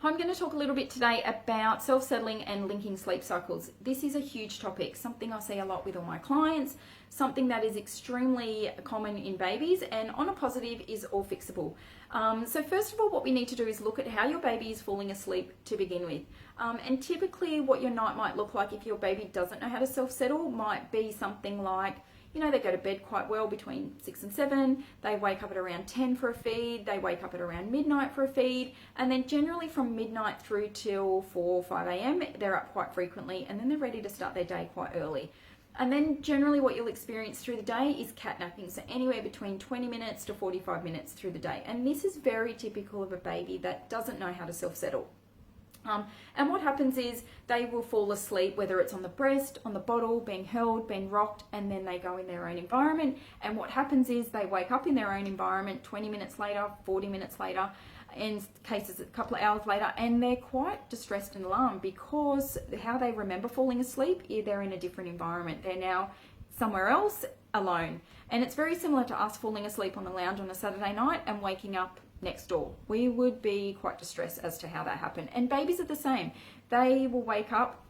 I'm going to talk a little bit today about self-settling and linking sleep cycles. This is a huge topic, something I see a lot with all my clients, something that is extremely common in babies, and on a positive is all fixable. So first of all, what we need to do is look at how your baby is falling asleep to begin with. And typically what your night might look like if your baby doesn't know how to self-settle might be something like, they go to bed quite well between 6 and 7, they wake up at around 10 for a feed, they wake up at around midnight for a feed, and then generally from midnight through till 4 or 5 a.m, they're up quite frequently, and then they're ready to start their day quite early. And then generally what you'll experience through the day is catnapping, so anywhere between 20 minutes to 45 minutes through the day. And this is very typical of a baby that doesn't know how to self-settle. And what happens is they will fall asleep, whether it's on the breast, on the bottle, being held, being rocked, and then they go in their own environment. And what happens is they wake up in their own environment 20 minutes later, 40 minutes later, in cases a couple of hours later, and they're quite distressed and alarmed because how they remember falling asleep, they're in a different environment. They're now somewhere else alone. And it's very similar to us falling asleep on the lounge on a Saturday night and waking up next door. We would be quite distressed as to how that happened. And babies are the same. They will wake up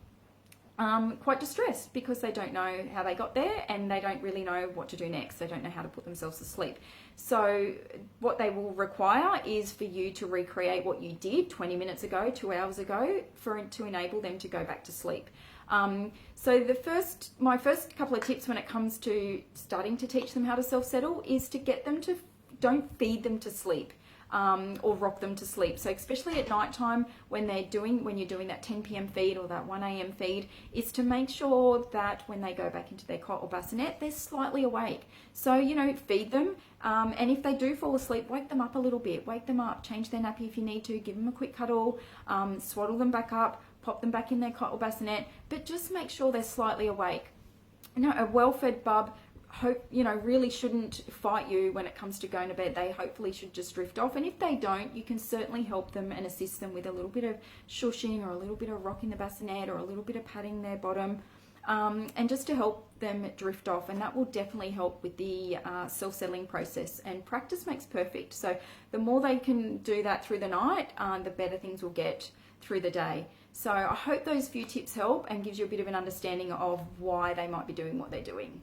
quite distressed because they don't know how they got there and they don't really know what to do next. They don't know how to put themselves to sleep. So what they will require is for you to recreate what you did 20 minutes ago, 2 hours ago, to enable them to go back to sleep. So my first couple of tips when it comes to starting to teach them how to self-settle is to get them to, don't feed them to sleep. Or rock them to sleep. So especially at night time when you're doing that 10 p.m. feed or that 1 a.m. feed, is to make sure that when they go back into their cot or bassinet, they're slightly awake. So, feed them. And if they do fall asleep, wake them up a little bit. Wake them up, change their nappy if you need to, give them a quick cuddle, swaddle them back up, pop them back in their cot or bassinet, but just make sure they're slightly awake. A well-fed bub really shouldn't fight you when it comes to going to bed. They hopefully should just drift off. And if they don't, you can certainly help them and assist them with a little bit of shushing or a little bit of rocking the bassinet or a little bit of patting their bottom, and just to help them drift off. And that will definitely help with the self-settling process. And practice makes perfect. So the more they can do that through the night, the better things will get through the day. So I hope those few tips help and gives you a bit of an understanding of why they might be doing what they're doing.